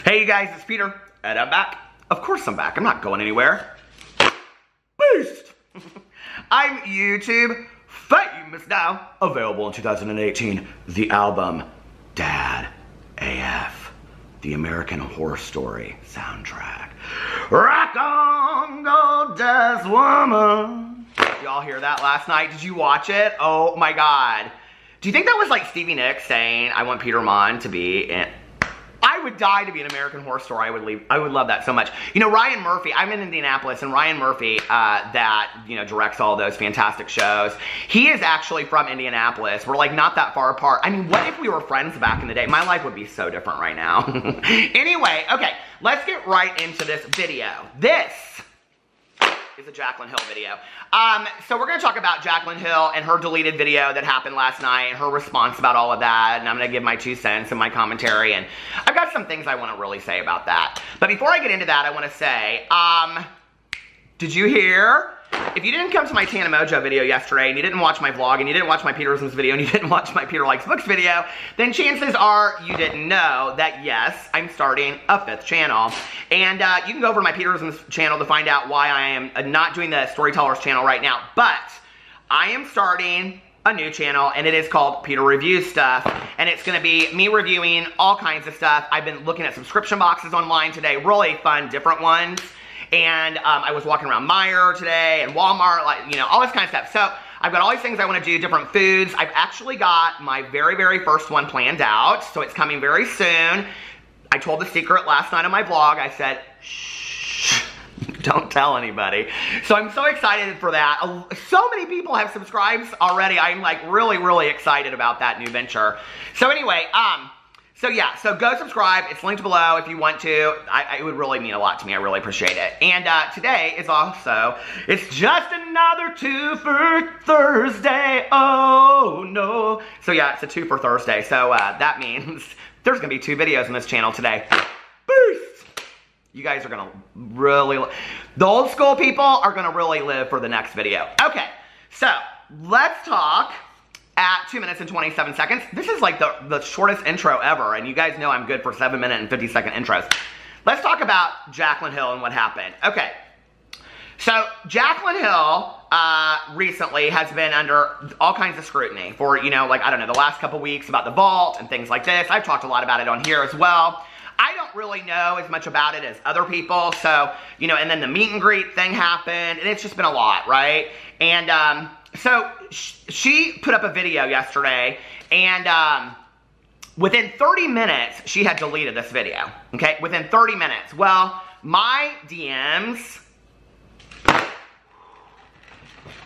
Hey you guys, it's Peter, and I'm back. Of course I'm back, I'm not going anywhere. Boost! I'm YouTube famous now. Available in 2018, the album Dad AF, the American Horror Story soundtrack. Rock on, goddess woman. Y'all hear that last night? Did you watch it? Oh my God. Do you think that was like Stevie Nicks saying, I want Peter Monn to be in... I would die to be an American Horror Story. I would love that so much. You know, Ryan Murphy, I'm in Indianapolis, and Ryan Murphy, that, you know, directs all those fantastic shows, he is actually from Indianapolis. We're like not that far apart. I mean, what if we were friends back in the day? My life would be so different right now. Anyway, okay, let's get right into this video. This is a Jaclyn Hill video. So we're going to talk about Jaclyn Hill and her deleted video that happened last night and her response about all of that, and I'm going to give my 2 cents and my commentary, and I've got some things I want to really say about that. But before I get into that, I want to say, did you hear? If you didn't come to my Tana Mojo video yesterday, and you didn't watch my vlog, and you didn't watch my Peterisms video, and you didn't watch my Peter Likes Books video, then chances are you didn't know that, yes, I'm starting a 5th channel. And you can go over to my Peterisms channel to find out why I am not doing the Storytellers channel right now. But I am starting a new channel, and it is called Peter Reviews Stuff. And it's going to be me reviewing all kinds of stuff. I've been looking at subscription boxes online today, really fun, different ones. And I was walking around Meijer today and Walmart, like, you know, all this kind of stuff. So I've got all these things I want to do, different foods. I've actually got my very, very first one planned out. So it's coming very soon. I told the secret last night on my vlog. I said, shh, don't tell anybody. So I'm so excited for that. So many people have subscribed already. I'm like really, really excited about that new venture. So anyway, so yeah, so go subscribe. It's linked below if you want to. It would really mean a lot to me. I really appreciate it. And today is also, it's just another 2 for Thursday. Oh no. So yeah, it's a 2 for Thursday. So that means there's gonna be 2 videos on this channel today. Boost! You guys are gonna really, the old school people are gonna really live for the next video. Okay, so let's talk. At 2 minutes and 27 seconds. This is like the shortest intro ever, and you guys know I'm good for 7-minute and 50-second intros. Let's talk about Jaclyn Hill and what happened. Okay, so Jaclyn Hill recently has been under all kinds of scrutiny for, you know, like, I don't know, the last couple weeks about the vault and things like this. I've talked a lot about it on here as well. I don't really know as much about it as other people, so, you know, and then the meet and greet thing happened, and it's just been a lot, right? And, so she put up a video yesterday, and within 30 minutes, she had deleted this video, okay? Within 30 minutes. Well, my DMs,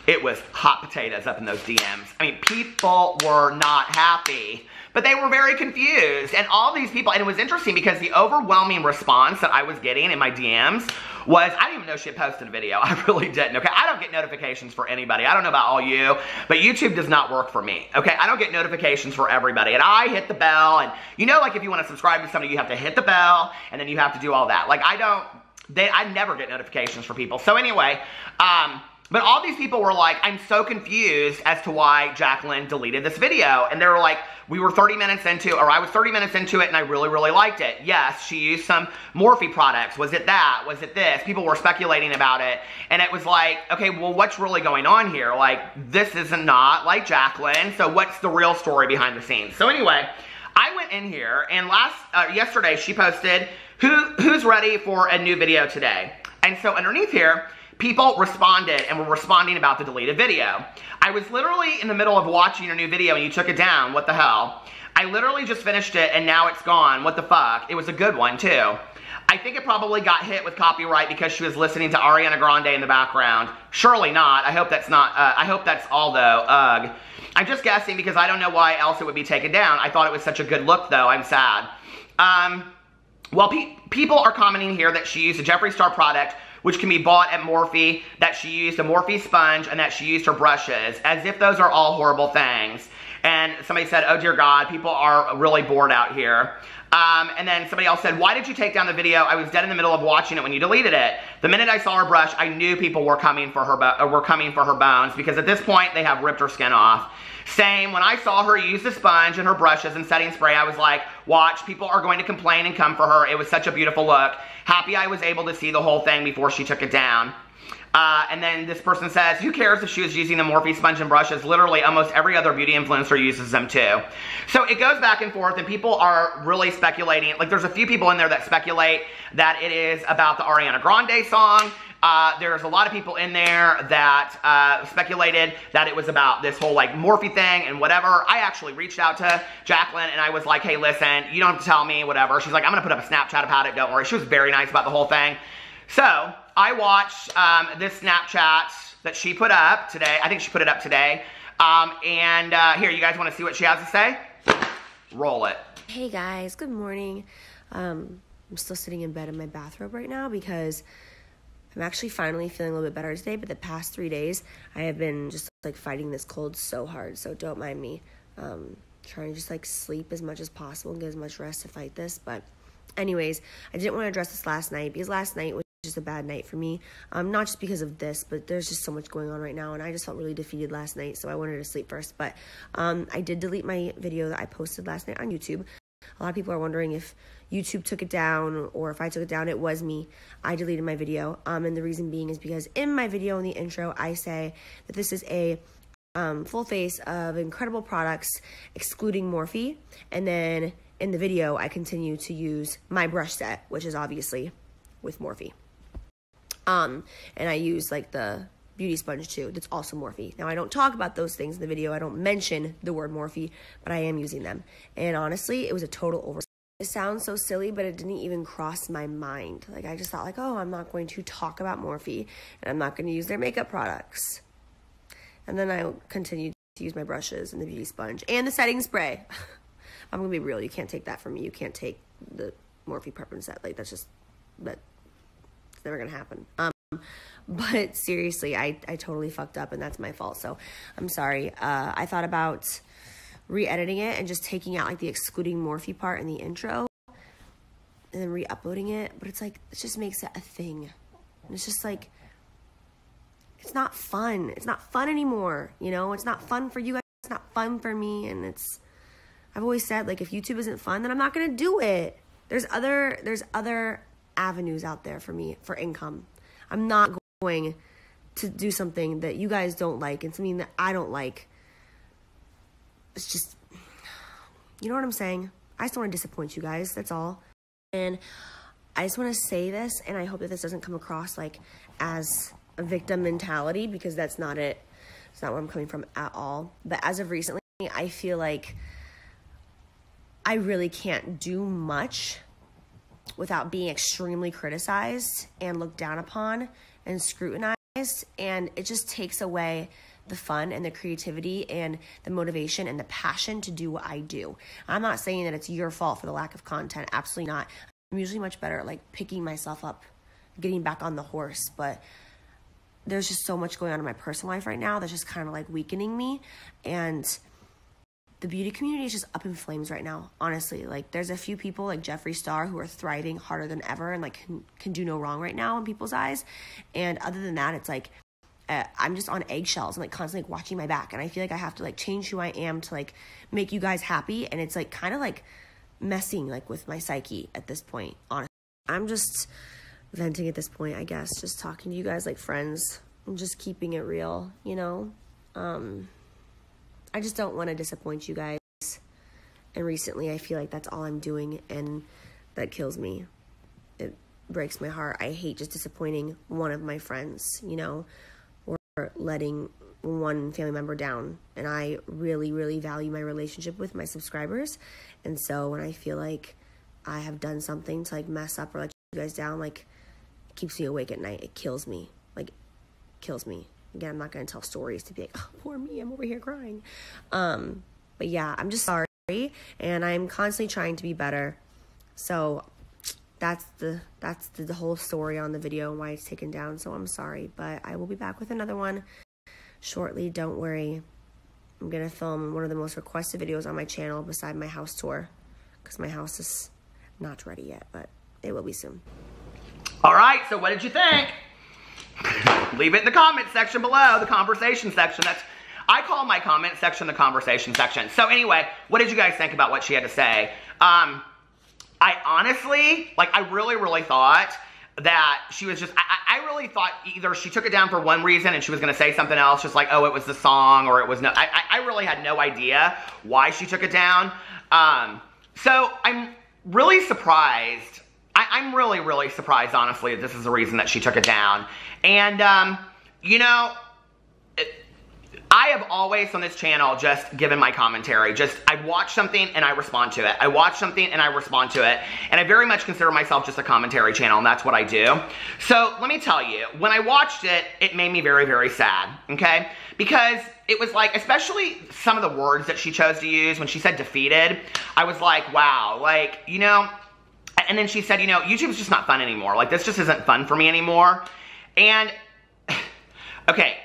it was hot potatoes up in those DMs. I mean, people were not happy, but they were very confused. And all these people, and it was interesting because the overwhelming response that I was getting in my DMs was, I didn't even know she had posted a video. I really didn't, okay? I don't get notifications for anybody. I don't know about all you, but YouTube does not work for me, okay? I don't get notifications for everybody. And I hit the bell, and you know, like if you want to subscribe to somebody, you have to hit the bell, and then you have to do all that. Like I never get notifications for people. So anyway, but all these people were like, I'm so confused as to why Jaclyn deleted this video. And they were like, we were 30 minutes into, or I was 30 minutes into it and I really, really liked it. Yes, she used some Morphe products. Was it that? Was it this? People were speculating about it. And it was like, okay, well, what's really going on here? Like, this is not like Jaclyn. So what's the real story behind the scenes? So anyway, I went in here and yesterday she posted, who's ready for a new video today? And so underneath here, people responded and were responding about the deleted video. I was literally in the middle of watching your new video and you took it down. What the hell? I literally just finished it and now it's gone. What the fuck? It was a good one too. I think it probably got hit with copyright because she was listening to Ariana Grande in the background. Surely not. I hope that's not, I hope that's all though. Ugh. I'm just guessing because I don't know why else it would be taken down. I thought it was such a good look though. I'm sad. Well, people are commenting here that she used a Jeffree Star product which can be bought at Morphe, that she used a Morphe sponge, and that she used her brushes, as if those are all horrible things. And somebody said, oh dear God, people are really bored out here. And then somebody else said, why did you take down the video? I was dead in the middle of watching it when you deleted it. The minute I saw her brush, I knew people were coming for her bones, because at this point, they have ripped her skin off. Same, when I saw her use the sponge and her brushes and setting spray, I was like, watch, people are going to complain and come for her. It was such a beautiful look. Happy I was able to see the whole thing before she took it down. And then this person says, who cares if she was using the Morphe sponge and brushes? Literally, almost every other beauty influencer uses them too. So it goes back and forth, and people are really speculating. Like, there's a few people in there that speculate that it is about the Ariana Grande song. There's a lot of people in there that speculated that it was about this whole, like, Morphe thing and whatever. I actually reached out to Jaclyn, and I was like, hey, listen, you don't have to tell me, whatever. She's like, I'm going to put up a Snapchat about it, don't worry. She was very nice about the whole thing. So I watched this Snapchat that she put up today. I think she put it up today. Here, you guys want to see what she has to say? Roll it. Hey guys, good morning. I'm still sitting in bed in my bathrobe right now because I'm actually finally feeling a little bit better today, but the past 3 days I have been just like fighting this cold so hard, so don't mind me. Trying to just like sleep as much as possible and get as much rest to fight this. But anyways, I didn't want to address this last night because last night was just a bad night for me, not just because of this, but there's just so much going on right now, and I just felt really defeated last night, so I wanted to sleep first. But I did delete my video that I posted last night on YouTube. A lot of people are wondering if YouTube took it down or if I took it down. It was me. I deleted my video, and the reason being is because in my video in the intro I say that this is a full face of incredible products excluding Morphe, and then in the video I continue to use my brush set, which is obviously with Morphe. And I use like the beauty sponge too, that's also Morphe. Now I don't talk about those things in the video, I don't mention the word Morphe, but I am using them. And honestly, it was a total oversight. It sounds so silly, but it didn't even cross my mind. Like, I just thought like, oh, I'm not going to talk about Morphe, and I'm not going to use their makeup products. And then I continued to use my brushes and the beauty sponge and the setting spray. I'm gonna be real, you can't take that from me. You can't take the Morphe preference set. Like, that's never gonna happen. But seriously, I totally fucked up, and that's my fault, so I'm sorry. I thought about re-editing it and just taking out like the excluding Morphe part in the intro and then re-uploading it, but it's like, it just makes it a thing, and it's just like, it's not fun. It's not fun anymore, you know? It's not fun for you guys, it's not fun for me, and I've always said, like, if YouTube isn't fun, then I'm not gonna do it. There's other avenues out there for me for income. I'm not going to do something that you guys don't like and something that I don't like. It's just, you know what I'm saying? I just don't want to disappoint you guys, that's all. And I just want to say this, and I hope that this doesn't come across like as a victim mentality, because that's not it. It's not where I'm coming from at all. But as of recently, I feel like I really can't do much without being extremely criticized and looked down upon and scrutinized, and it just takes away the fun and the creativity and the motivation and the passion to do what I do. I'm not saying that it's your fault for the lack of content, absolutely not. I'm usually much better at like picking myself up, getting back on the horse, but there's just so much going on in my personal life right now that's just kind of like weakening me, and the beauty community is just up in flames right now, honestly. Like, there's a few people like Jeffree Star who are thriving harder than ever and like can do no wrong right now in people's eyes. And other than that, it's like I'm just on eggshells and like constantly like, watching my back. And I feel like I have to like change who I am to like make you guys happy. And it's like kind of like messing like with my psyche at this point, honestly. I'm just venting at this point, I guess. Just talking to you guys like friends. I'm just keeping it real, you know? I just don't want to disappoint you guys, and recently I feel like that's all I'm doing, and that kills me. It breaks my heart. I hate just disappointing one of my friends, you know, or letting one family member down, and I really, really value my relationship with my subscribers, and so when I feel like I have done something to like mess up or let you guys down, like, it keeps me awake at night. It kills me, like, kills me. Again, I'm not going to tell stories to be like, oh, poor me, I'm over here crying. But yeah, I'm just sorry, and I'm constantly trying to be better. So that's the whole story on the video and why it's taken down. So I'm sorry, but I will be back with another one shortly. Don't worry. I'm going to film one of the most requested videos on my channel beside my house tour, because my house is not ready yet, but it will be soon. All right, so what did you think? Leave it in the comment section below, the conversation section. I call my comment section the conversation section. So anyway, what did you guys think about what she had to say? I honestly, like, I really thought that she was just, I really thought either she took it down for one reason and she was going to say something else, just like, oh, it was the song, or it was no, I really had no idea why she took it down. So I'm really surprised. I'm really surprised, honestly, that this is the reason that she took it down. And, you know, I have always on this channel just given my commentary. I watch something and I respond to it. I watch something and I respond to it. And I very much consider myself just a commentary channel, and that's what I do. So let me tell you, when I watched it, it made me very sad, okay? Because it was like, especially some of the words that she chose to use when she said defeated, I was like, wow, like, you know. And then she said, you know, YouTube's just not fun anymore. Like, this just isn't fun for me anymore. And, okay,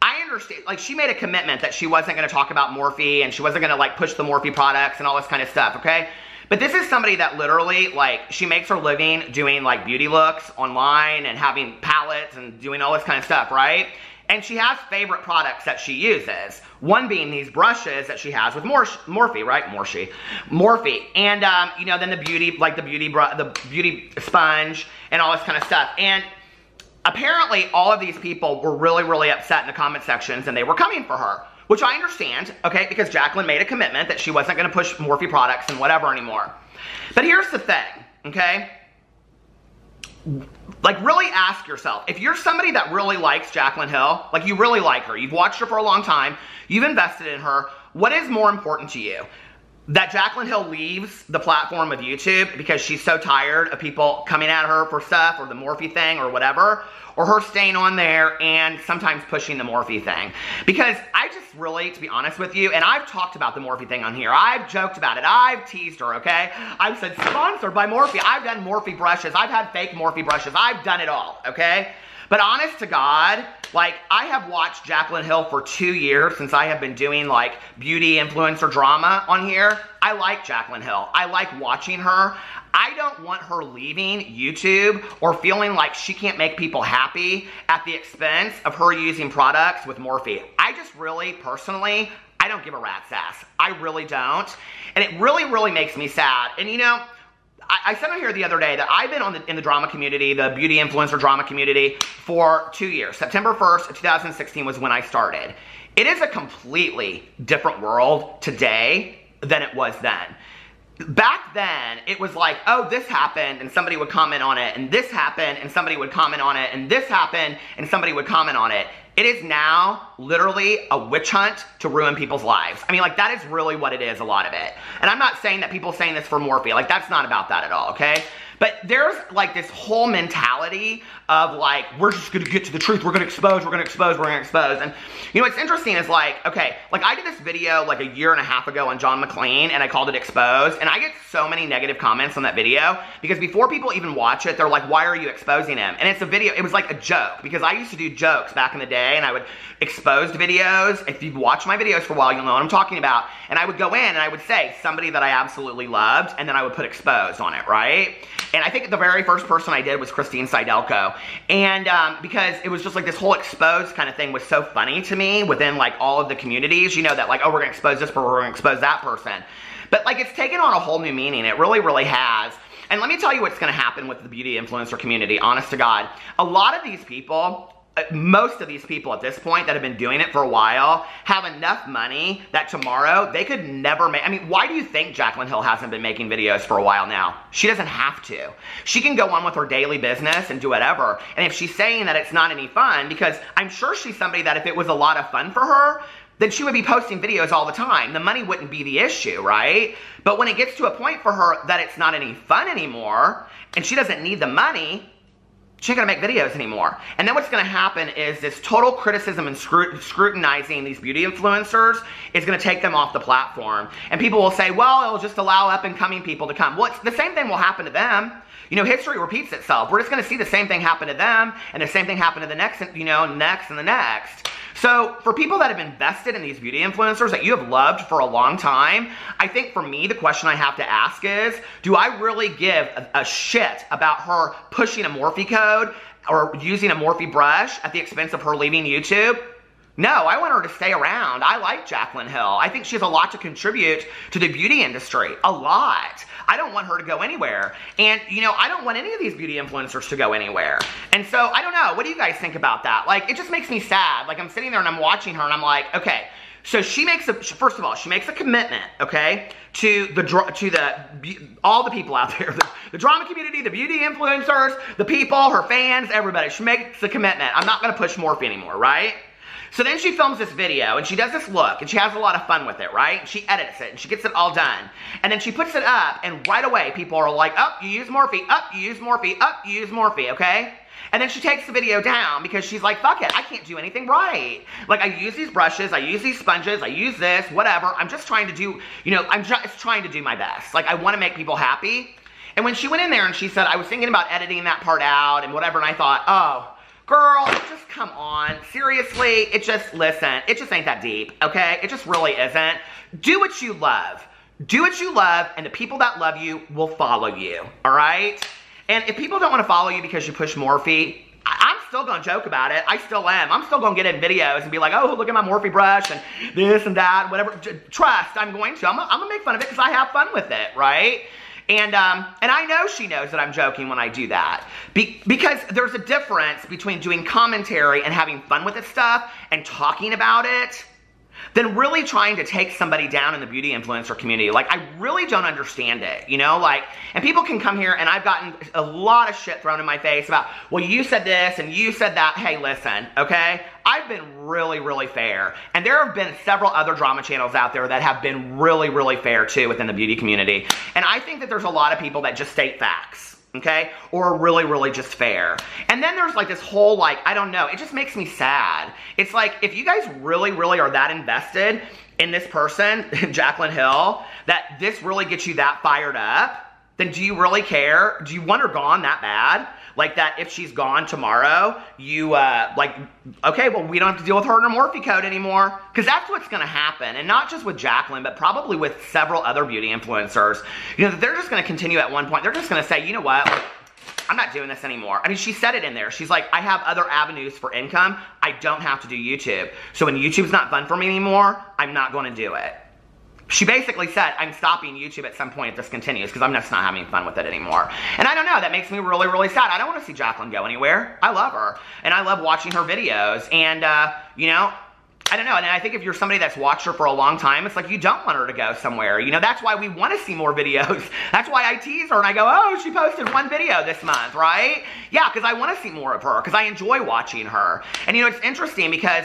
I understand. Like, she made a commitment that she wasn't going to talk about Morphe, and she wasn't going to, like, push the Morphe products and all this kind of stuff, okay? But this is somebody that literally, like, she makes her living doing, like, beauty looks online and having palettes and doing all this kind of stuff, right? And she has favorite products that she uses. One being these brushes that she has with Morphe, right? Morphe. And, you know, then the beauty, like the beauty sponge and all this kind of stuff. And apparently all of these people were really upset in the comment sections, and they were coming for her. Which I understand, okay? Because Jaclyn made a commitment that she wasn't going to push Morphe products and whatever anymore. But here's the thing, okay? Like, really ask yourself, if you're somebody that really likes Jaclyn Hill, like, you really like her, you've watched her for a long time, you've invested in her, what is more important to you? That Jaclyn Hill leaves the platform of YouTube because she's so tired of people coming at her for stuff, or the Morphe thing, or whatever, or her staying on there and sometimes pushing the Morphe thing? Because I just really, to be honest with you, and I've talked about the Morphe thing on here, I've joked about it, I've teased her, okay? I've said sponsored by Morphe, I've done Morphe brushes, I've had fake Morphe brushes, I've done it all, okay? But honest to God, like, I have watched Jaclyn Hill for 2 years since I have been doing, like, beauty influencer drama on here. I like Jaclyn Hill. I like watching her. I don't want her leaving YouTube or feeling like she can't make people happy at the expense of her using products with Morphe. I just really, personally, I don't give a rat's ass. I really don't. And it really makes me sad. And, you know, I said on here the other day that I've been in the drama community, the beauty influencer drama community, for 2 years. September 1st of 2016 was when I started. It is a completely different world today than it was then. Back then, it was like, oh, this happened, and somebody would comment on it, and this happened, and somebody would comment on it, and this happened, and somebody would comment on it. It is now literally a witch hunt to ruin people's lives. I mean, like, that is really what it is, a lot of it. And I'm not saying that people saying this for Morphe. Like, that's not about that at all, okay? But there's, like, this whole mentality of, like, we're just going to get to the truth. We're going to expose, we're going to expose, we're going to expose. And, you know, what's interesting is, like, okay, like, I did this video, like, 1.5 years ago on John McClane, and I called it Exposed. And I get so many negative comments on that video, because before people even watch it, they're like, why are you exposing him? And it's a video, it was like a joke, because I used to do jokes back in the day, and I would expose videos. If you've watched my videos for a while, you'll know what I'm talking about. And I would go in, and I would say somebody that I absolutely loved, and then I would put exposed on it, right? And I think the very first person I did was Christine Seidelko. And because it was just like this whole exposed kind of thing was so funny to me within, like, all of the communities, you know, that, like, oh, we're going to expose this person, we're going to expose that person. But, like, it's taken on a whole new meaning. It really has. And let me tell you what's going to happen with the beauty influencer community, honest to God. A lot of these people, most of these people at this point that have been doing it for a while, have enough money that tomorrow they could never make. I mean, why do you think Jaclyn Hill hasn't been making videos for a while now? She doesn't have to. She can go on with her daily business and do whatever. And if she's saying that it's not any fun, because I'm sure she's somebody that if it was a lot of fun for her, then she would be posting videos all the time. The money wouldn't be the issue, right? But when it gets to a point for her that it's not any fun anymore, and she doesn't need the money, she ain't gonna make videos anymore. And then what's gonna happen is this total criticism and scrutinizing these beauty influencers is gonna take them off the platform. And people will say, well, it'll just allow up and coming people to come. Well, the same thing will happen to them. You know, history repeats itself. We're just gonna see the same thing happen to them, and the same thing happen to the next, you know, next and the next. So for people that have invested in these beauty influencers that you have loved for a long time, I think for me, the question I have to ask is, do I really give a shit about her pushing a Morphe code or using a Morphe brush at the expense of her leaving YouTube? No, I want her to stay around. I like Jaclyn Hill. I think she has a lot to contribute to the beauty industry. A lot. I don't want her to go anywhere. And, you know, I don't want any of these beauty influencers to go anywhere. And so, I don't know. What do you guys think about that? Like, it just makes me sad. Like, I'm sitting there and I'm watching her and I'm like, okay. So she makes first of all, she makes a commitment, okay, to all the people out there, the drama community, the beauty influencers, the people, her fans, everybody. She makes a commitment. I'm not going to push Morphe anymore, right? So then she films this video, and she does this look, and she has a lot of fun with it, right? She edits it, and she gets it all done. And then she puts it up, and right away, people are like, oh, you use Morphe, oh, you use Morphe, oh, you use Morphe, okay? And then she takes the video down because she's like, fuck it, I can't do anything right. Like, I use these brushes, I use these sponges, I use this, whatever. I'm just trying to do, you know, I'm just trying to do my best. Like, I want to make people happy. And when she went in there and she said, I was thinking about editing that part out and whatever, and I thought, oh, girl, just come on. Seriously, listen, it just ain't that deep, okay? It just really isn't. Do what you love. Do what you love, and the people that love you will follow you, all right? And if people don't want to follow you because you push Morphe, I'm still going to joke about it. I still am. I'm still going to get in videos and be like, oh, look at my Morphe brush and this and that, whatever. Trust, I'm going to. I'm going to make fun of it because I have fun with it, right? And I know she knows that I'm joking when I do that. Because there's a difference between doing commentary and having fun with this stuff and talking about it than really trying to take somebody down in the beauty influencer community. Like, I really don't understand it, you know? Like, and people can come here, and I've gotten a lot of shit thrown in my face about, well, you said this, and you said that. Hey, listen, okay? I've been really, really fair. And there have been several other drama channels out there that have been really, really fair, too, within the beauty community. And I think that there's a lot of people that just state facts. Okay? Or really, really just fair. And then there's like this whole, like, I don't know, it just makes me sad. It's like, if you guys really, really are that invested in this person, Jaclyn Hill, that this really gets you that fired up, then do you really care? Do you want her gone that bad? Like that if she's gone tomorrow, you, like, okay, well, we don't have to deal with her and her Morphe code anymore. Because that's what's going to happen. And not just with Jaclyn, but probably with several other beauty influencers. You know, they're just going to continue at one point. They're just going to say, you know what? I'm not doing this anymore. I mean, she said it in there. She's like, I have other avenues for income. I don't have to do YouTube. So when YouTube's not fun for me anymore, I'm not going to do it. She basically said, I'm stopping YouTube at some point if this continues because I'm just not having fun with it anymore. And I don't know, that makes me really, really sad. I don't want to see Jaclyn go anywhere. I love her. And I love watching her videos. And, you know, I don't know. And I think if you're somebody that's watched her for a long time, it's like you don't want her to go somewhere. You know, that's why we want to see more videos. That's why I tease her and I go, oh, she posted one video this month, right? Yeah, because I want to see more of her because I enjoy watching her. And, you know, it's interesting because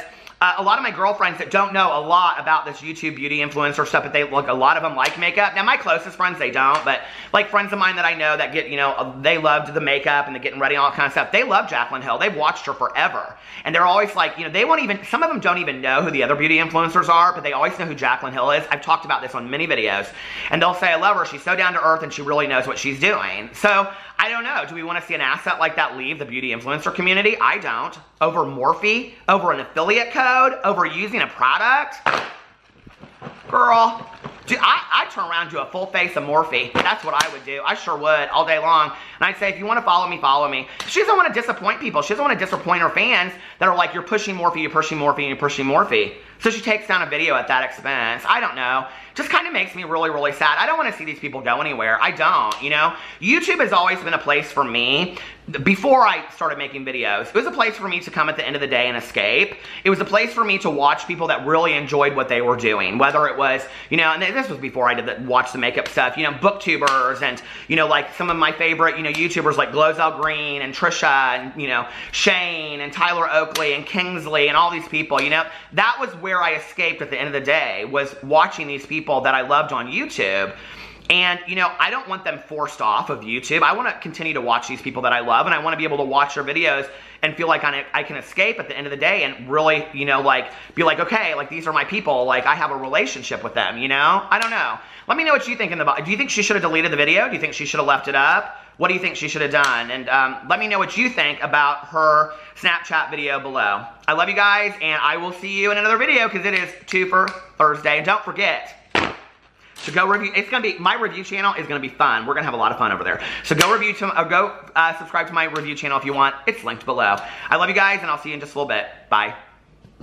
a lot of my girlfriends that don't know a lot about this YouTube beauty influencer stuff, but they look, a lot of them like makeup. Now, my closest friends, they don't, but like friends of mine that I know that get, you know, they loved the makeup and the getting ready and all that kind of stuff. They love Jaclyn Hill. They've watched her forever. And they're always like, you know, they won't even, some of them don't even know who the other beauty influencers are, but they always know who Jaclyn Hill is. I've talked about this on many videos. And they'll say, I love her. She's so down to earth and she really knows what she's doing. So, I don't know. Do we want to see an asset like that leave the beauty influencer community? I don't. Over Morphe? Over an affiliate code? Over using a product? Girl, dude, I'd turn around and do a full face of Morphe. That's what I would do. I sure would, all day long. And I'd say, if you want to follow me, follow me. She doesn't want to disappoint people. She doesn't want to disappoint her fans that are like, you're pushing Morphe, you're pushing Morphe, and you're pushing Morphe. So she takes down a video at that expense. I don't know. Just kind of makes me really, really sad. I don't want to see these people go anywhere. I don't, you know. YouTube has always been a place for me. Before I started making videos, it was a place for me to come at the end of the day and escape. It was a place for me to watch people that really enjoyed what they were doing. Whether it was, you know, and this was before I did watch the makeup stuff, you know, booktubers and, you know, like some of my favorite, you know, YouTubers like Glozell Green and Trisha and, you know, Shane and Tyler Oakley and Kingsley and all these people, you know. That was where I escaped at the end of the day, was watching these people that I loved on YouTube. And, you know, I don't want them forced off of YouTube. I want to continue to watch these people that I love, and I want to be able to watch their videos and feel like I can escape at the end of the day and really, you know, like, be like, okay, like, these are my people. Like, I have a relationship with them, you know? I don't know. Let me know what you think in the box. Do you think she should have deleted the video? Do you think she should have left it up? What do you think she should have done? And let me know what you think about her Snapchat video below. I love you guys, and I will see you in another video because it is 2 for Thursday. And don't forget to go review. It's gonna be, my review channel is gonna be fun. We're gonna have a lot of fun over there. So go subscribe to my review channel if you want. It's linked below. I love you guys, and I'll see you in just a little bit. Bye.